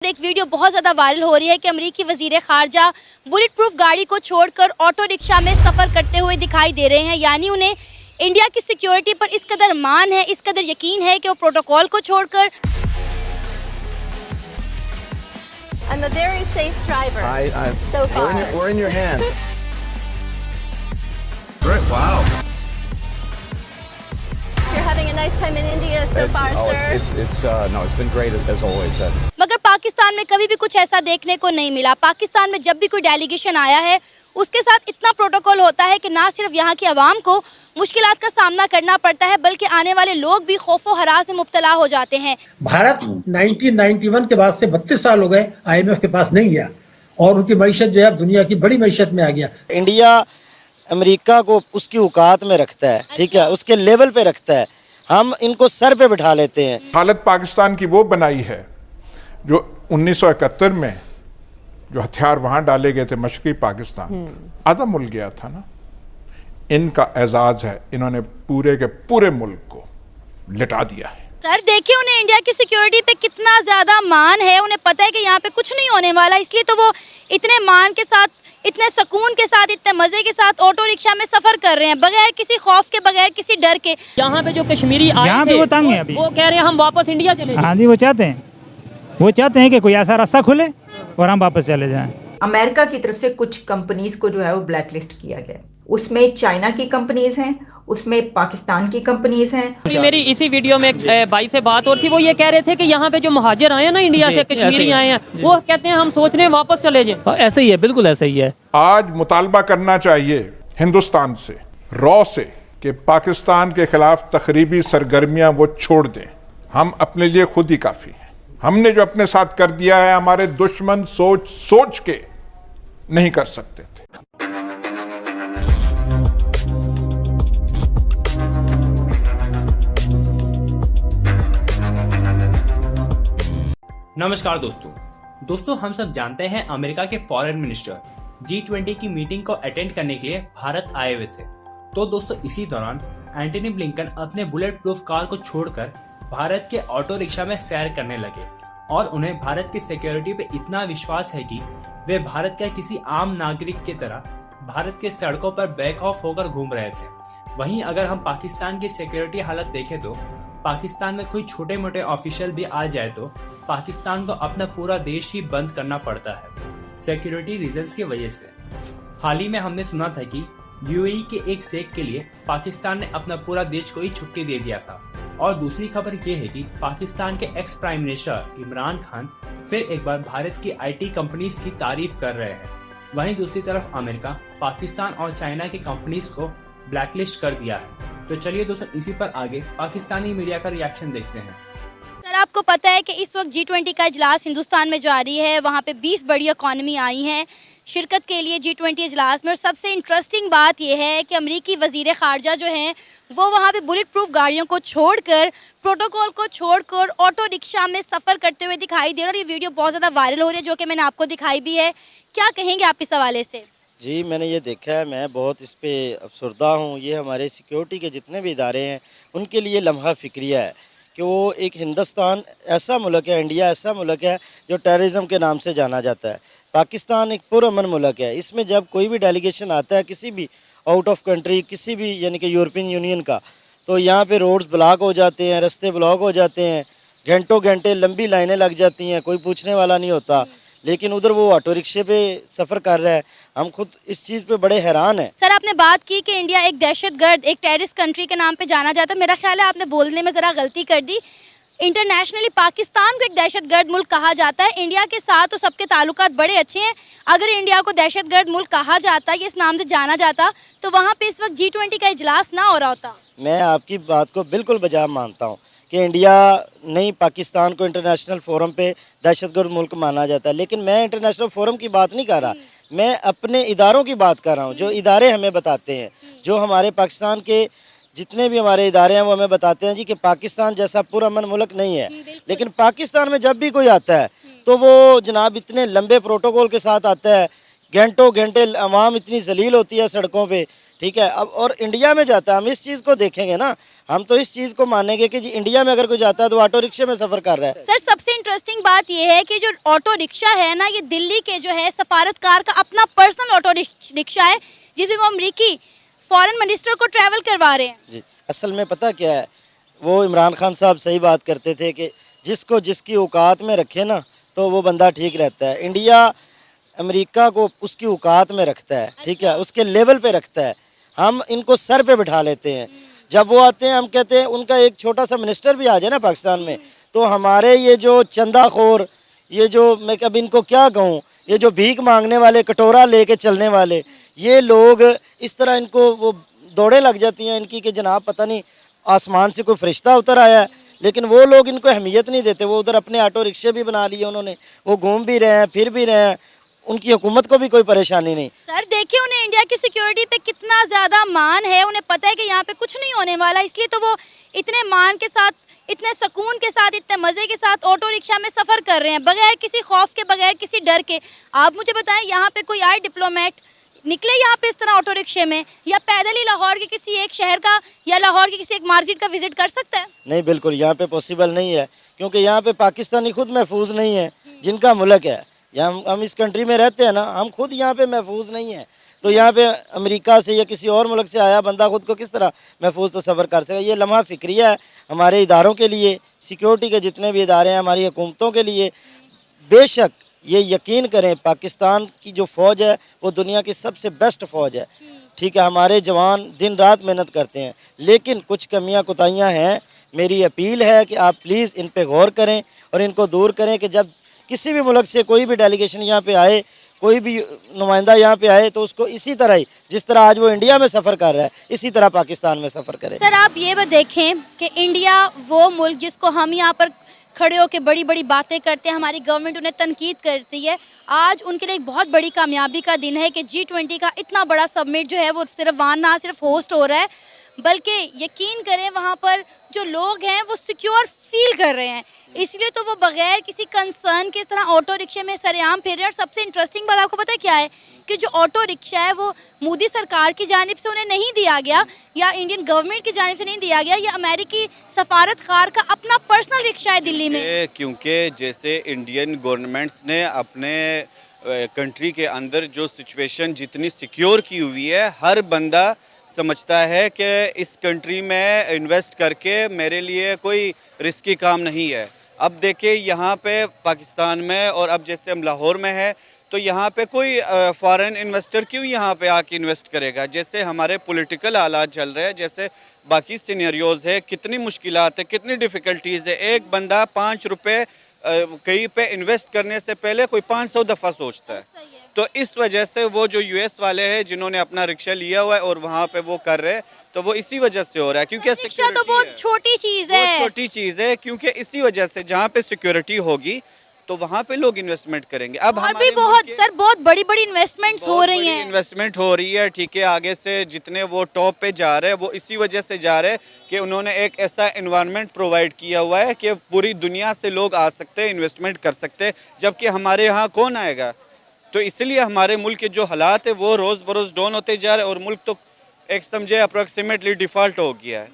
एक वीडियो बहुत ज़्यादा वायरल हो रही है कि अमेरिकी वजीर खारजा बुलेट प्रूफ गाड़ी को छोड़कर ऑटो रिक्शा में सफ़र करते हुए दिखाई दे रहे हैं। यानी उन्हें इंडिया की सिक्योरिटी पर इस कदर मान है, इस कदर यकीन है कि वो प्रोटोकॉल को छोड़कर I'm a very safe driver. So far. We're in your hand. Great! Wow. You're having a nice time in India so far, sir. It's been great as always. मगर पाकिस्तान में कभी भी कुछ ऐसा देखने को नहीं मिला। पाकिस्तान में जब भी कोई डेलीगेशन आया है उसके साथ इतना प्रोटोकॉल होता है कि ना सिर्फ यहाँ की आवाम को मुश्किलात का सामना करना पड़ता है बल्कि आने वाले लोग भी खौफो हरास में मुब्तला हो जाते हैं। भारत 1991 के बाद से 32 साल हो गए IMF के पास नहीं गया और उनकी मईशत जो है दुनिया की बड़ी मईशत में आ गया। इंडिया अमेरिका को उसकी औकात में रखता है, ठीक है, उसके लेवल पे रखता है। हम इनको सर पे बिठा लेते हैं। हालत पाकिस्तान की वो बनाई है जो 1971 में जो हथियार वहां डाले गए थे मशरकी पाकिस्तान, आधा मुल्क गया था ना। इनका एजाज है, इन्होंने पूरे के पूरे मुल्क को लिटा दिया है। सर देखिए, उन्हें इंडिया की सिक्योरिटी पे कितना ज्यादा मान है, उन्हें पता है कि यहाँ पे कुछ नहीं होने वाला, इसलिए तो वो इतने मान के साथ, इतने सुकून के साथ, इतने मजे के साथ ऑटो रिक्शा में सफर कर रहे हैं बगैर किसी खौफ के, बगैर किसी डर के। यहाँ पे जो कश्मीरी आए यहाँ थे, पे वो तंग है अभी। वो कह रहे हैं हम वापस इंडिया चले जाएं। हाँ जी, वो चाहते हैं कि कोई ऐसा रास्ता खुले और हम वापस चले जाएं। अमेरिका की तरफ से कुछ कंपनीज को जो है वो ब्लैक लिस्ट किया गया। उसमें चाइना की कंपनीज हैं, उसमें पाकिस्तान की कंपनीज हैं। अभी मेरी इसी वीडियो में एक भाई से बात और थी, वो ये कह रहे थे कि यहाँ पे जो मुहाजिर आए हैं ना इंडिया से, कश्मीरी आए हैं, वो कहते हैं हम सोच रहे हैं वापस चले जाएं। ऐसे ही है, बिल्कुल ऐसे ही है। आज मुतालबा करना चाहिए हिंदुस्तान से, रॉ से, कि पाकिस्तान के खिलाफ तखरीबी सरगर्मियां वो छोड़ दें। हम अपने लिए खुद ही काफी हैं। हमने जो अपने साथ कर दिया है हमारे दुश्मन सोच के नहीं कर सकते थे। नमस्कार दोस्तों, हम सब जानते हैं अमेरिका के फॉरेन मिनिस्टर G20 की मीटिंग को अटेंड करने के लिए भारत आए हुए थे। तो दोस्तों, इसी दौरान एंटनी ब्लिंकन अपने बुलेट प्रूफ कार को छोड़कर भारत के ऑटो रिक्शा में सैर करने लगे और उन्हें भारत की सिक्योरिटी पे इतना विश्वास है कि वे भारत के किसी आम नागरिक की तरह भारत के सड़कों पर बैक ऑफ होकर घूम रहे थे। वहीं अगर हम पाकिस्तान की सिक्योरिटी हालत देखें तो पाकिस्तान में कोई छोटे मोटे ऑफिशियल भी आ जाए तो पाकिस्तान को अपना पूरा देश ही बंद करना पड़ता है सिक्योरिटी रीजंस की वजह से। हाल ही में हमने सुना था कि यूएई के एक शेख के लिए पाकिस्तान ने अपना पूरा देश को ही छुट्टी दे दिया था। और दूसरी खबर यह है कि पाकिस्तान के ex prime minister Imran Khan फिर एक बार भारत की आईटी कंपनीज की तारीफ कर रहे हैं। वहीं दूसरी तरफ अमेरिका, पाकिस्तान और चाइना की कंपनीज को ब्लैकलिस्ट कर दिया है। तो चलिए दोस्तों, इसी पर आगे पाकिस्तानी मीडिया का रिएक्शन देखते हैं। सर आपको पता है कि इस वक्त G20 का इजलास हिंदुस्तान में जारी है। वहाँ पे 20 बड़ी इकॉनमी आई हैं शिरकत के लिए G20 इजलास में। और सबसे इंटरेस्टिंग बात यह है कि अमेरिकी वजीर खारजा जो हैं वो वहाँ पे बुलेट प्रूफ गाड़ियों को छोड़कर, प्रोटोकॉल को छोड़कर ऑटो रिक्शा में सफ़र करते हुए दिखाई दे रहे हैं। और ये वीडियो बहुत ज़्यादा वायरल हो रही है, जो कि मैंने आपको दिखाई भी है। क्या कहेंगे आप इस हवाले से? जी, मैंने ये देखा है, मैं बहुत इस पे अफसरदा हूँ। ये हमारे सिक्योरिटी के जितने भी इदारे हैं उनके लिए लम्हा फ़िक्रिया है कि वो एक हिंदुस्तान ऐसा मुल्क है, इंडिया ऐसा मुल्क है जो टेररिज्म के नाम से जाना जाता है। पाकिस्तान एक पुरअमन मुल्क है। इसमें जब कोई भी डेलीगेशन आता है किसी भी आउट ऑफ कंट्री, किसी भी यानी कि यूरोपियन यूनियन का, तो यहाँ पे रोड्स ब्लॉक हो जाते हैं, रास्ते ब्लॉक हो जाते हैं, घंटों घंटे लंबी लाइनें लग जाती हैं, कोई पूछने वाला नहीं होता। लेकिन उधर वो ऑटो रिक्शे पे सफ़र कर रहा है। हम खुद इस चीज़ पे बड़े हैरान हैं। सर आपने बात की कि इंडिया एक दहशतगर्द, एक टेररिस्ट कंट्री के नाम पे जाना जाता है। मेरा ख्याल है आपने बोलने में ज़रा गलती कर दी। इंटरनेशनली पाकिस्तान को एक दहशतगर्द मुल्क कहा जाता है। इंडिया के साथ तो सबके ताल्लुकात बड़े अच्छे हैं। अगर इंडिया को दहशतगर्द मुल्क कहा जाता, इस नाम से जाना जाता, तो वहाँ पे इस वक्त G20 का इजलास ना हो रहा होता। मैं आपकी बात को बिल्कुल बजा मानता हूँ कि इंडिया नहीं, पाकिस्तान को इंटरनेशनल फोरम पे दहशतगर्द मुल्क माना जाता है। लेकिन मैं इंटरनेशनल फोरम की बात नहीं कर रहा, मैं अपने इदारों की बात कर रहा हूँ। जो इदारे हमें बताते हैं, जो हमारे पाकिस्तान के जितने भी हमारे इदारे हैं वो हमें बताते हैं जी कि पाकिस्तान जैसा पुरअमन मुल्क नहीं है। लेकिन पाकिस्तान में जब भी कोई आता है तो वो जनाब इतने लंबे प्रोटोकॉल के साथ आता है, घंटों घंटे आवाम इतनी जलील होती है सड़कों पे, ठीक है। अब और इंडिया में जाता है, हम इस चीज़ को देखेंगे ना, हम तो इस चीज़ को मानेंगे कि जी इंडिया में अगर कोई जाता है तो ऑटो रिक्शे में सफ़र कर रहा है। सर सबसे इंटरेस्टिंग बात यह है कि जो ऑटो रिक्शा है ना, ये दिल्ली के जो है सफारतकार का अपना पर्सनल ऑटो रिक्शा है, जिसमें वो अमरीकी फॉरेन मिनिस्टर को ट्रैवल करवा रहे हैं। जी, असल में पता क्या है, वो इमरान खान साहब सही बात करते थे कि जिसको जिसकी औकात में रखे ना तो वो बंदा ठीक रहता है। इंडिया अमेरिका को उसकी औकात में रखता है, ठीक है, उसके लेवल पे रखता है। हम इनको सर पे बिठा लेते हैं। जब वो आते हैं हम कहते हैं उनका एक छोटा सा मिनिस्टर भी आ जाए ना पाकिस्तान में, तो हमारे ये जो चंदाखोर, ये जो मैं अब इनको क्या कहूँ, ये जो भीख मांगने वाले, कटोरा लेके चलने वाले ये लोग, इस तरह इनको वो दौड़े लग जाती हैं इनकी कि जनाब पता नहीं आसमान से कोई फरिश्ता उतर आया है। लेकिन वो लोग इनको अहमियत नहीं देते। वो उधर अपने ऑटो रिक्शे भी बना लिए उन्होंने, वो घूम भी रहे हैं, फिर भी रहे हैं, उनकी हुकूमत को भी कोई परेशानी नहीं। सर देखिए उन्हें इंडिया की सिक्योरिटी पे कितना ज़्यादा मान है, उन्हें पता है कि यहाँ पे कुछ नहीं होने वाला, इसलिए तो वो इतने मान के साथ, इतने सुकून के साथ, इतने मज़े के साथ ऑटो रिक्शा में सफ़र कर रहे हैं, बगैर किसी खौफ के, बगैर किसी डर के। आप मुझे बताएं यहाँ पे कोई आए डिप्लोमेट निकले यहाँ पे इस तरह ऑटो रिक्शे में, या पैदल ही लाहौर के किसी एक शहर का या लाहौर की किसी एक मार्केट का विजिट कर सकता है? नहीं, बिल्कुल यहाँ पे पॉसिबल नहीं है, क्योंकि यहाँ पे पाकिस्तानी खुद महफूज नहीं है, जिनका मुल्क है। यहाँ हम इस कंट्री में रहते हैं ना, हम खुद यहाँ पे महफूज नहीं है, तो यहाँ पे अमेरिका से या किसी और मुल्क से आया बंदा खुद को किस तरह महफूज तो सफ़र कर सके। ये लम्हा फ़िक्रिया है हमारे इदारों के लिए, सिक्योरिटी के जितने भी इदारे हैं, हमारी हुकूमतों के लिए। बेशक ये यकीन करें, पाकिस्तान की जो फ़ौज है वो दुनिया की सबसे बेस्ट फ़ौज है, ठीक है। हमारे जवान दिन रात मेहनत करते हैं, लेकिन कुछ कमियां कोताहियां हैं। मेरी अपील है कि आप प्लीज़ इन पे गौर करें और इनको दूर करें कि जब किसी भी मुल्क से कोई भी डेलीगेशन यहाँ पे आए, कोई भी नुमाइंदा यहाँ पे आए, तो उसको इसी तरह ही, जिस तरह आज वो इंडिया में सफ़र कर रहा है, इसी तरह पाकिस्तान में सफ़र करें। सर आप ये देखें कि इंडिया वो मुल्क जिसको हम यहाँ पर खड़े होकर बड़ी बड़ी बातें करते हैं, हमारी गवर्नमेंट उन्हें तनकीद करती है, आज उनके लिए एक बहुत बड़ी कामयाबी का दिन है कि G20 का इतना बड़ा समिट जो है वो सिर्फ वहाँ ना सिर्फ होस्ट हो रहा है, बल्कि यकीन करें वहाँ पर जो लोग हैं वो सिक्योर फील कर रहे हैं, इसलिए तो वो बगैर किसी कंसर्न के इस तरह ऑटो रिक्शे में सरेआम फिर रहे हैं। और सबसे इंटरेस्टिंग बात आपको पता है क्या है कि जो ऑटो रिक्शा है वो मोदी सरकार की जानिब से उन्हें नहीं दिया गया, या इंडियन गवर्नमेंट की जानिब से नहीं दिया गया, या अमेरिकी सफारतकार का अपना पर्सनल रिक्शा है दिल्ली में। क्योंकि जैसे इंडियन गवर्नमेंट्स ने अपने कंट्री के अंदर जो सिचुएशन जितनी सिक्योर की हुई है, हर बंदा समझता है कि इस कंट्री में इन्वेस्ट करके मेरे लिए कोई रिस्की काम नहीं है। अब देखिए यहाँ पे पाकिस्तान में, और अब जैसे हम लाहौर में है, तो यहाँ पे कोई फॉरेन इन्वेस्टर क्यों यहाँ पे आके इन्वेस्ट करेगा। जैसे हमारे पॉलिटिकल हालात चल रहे हैं, जैसे बाकी सिनेरियोज़ है, कितनी मुश्किलात है, कितनी डिफ़िकल्टीज़ है। एक बंदा 5 रुपये कहीं पे इन्वेस्ट करने से पहले कोई 500 दफ़ा सोचता है। तो इस वजह से वो जो यूएस वाले हैं जिन्होंने अपना रिक्शा लिया हुआ है और वहाँ पे वो कर रहे हैं, तो वो इसी वजह से हो रहा है, क्योंकि रिक्शा तो बहुत छोटी चीज़ है, बहुत छोटी चीज़ है, क्योंकि इसी वजह से जहाँ पे सिक्योरिटी होगी तो वहाँ पे लोग इन्वेस्टमेंट करेंगे। अब और भी बहुत सर बहुत बड़ी बड़ी इन्वेस्टमेंट्स हो रही हैं, इन्वेस्टमेंट हो रही है, ठीक है। आगे से जितने वो टॉप पे जा रहे हैं वो इसी वजह से जा रहे हैं कि उन्होंने एक ऐसा एनवायरनमेंट प्रोवाइड किया हुआ है कि पूरी दुनिया से लोग आ सकते हैं, इन्वेस्टमेंट कर सकते हैं, जबकि हमारे यहाँ कौन आएगा। तो इसलिए हमारे मुल्क के जो हालात है वो रोज़ बरोज़ डाउन होते जा रहे हैं, और मुल्क तो एक समझे अप्रोक्सीमेटली डिफ़ॉल्ट हो गया है।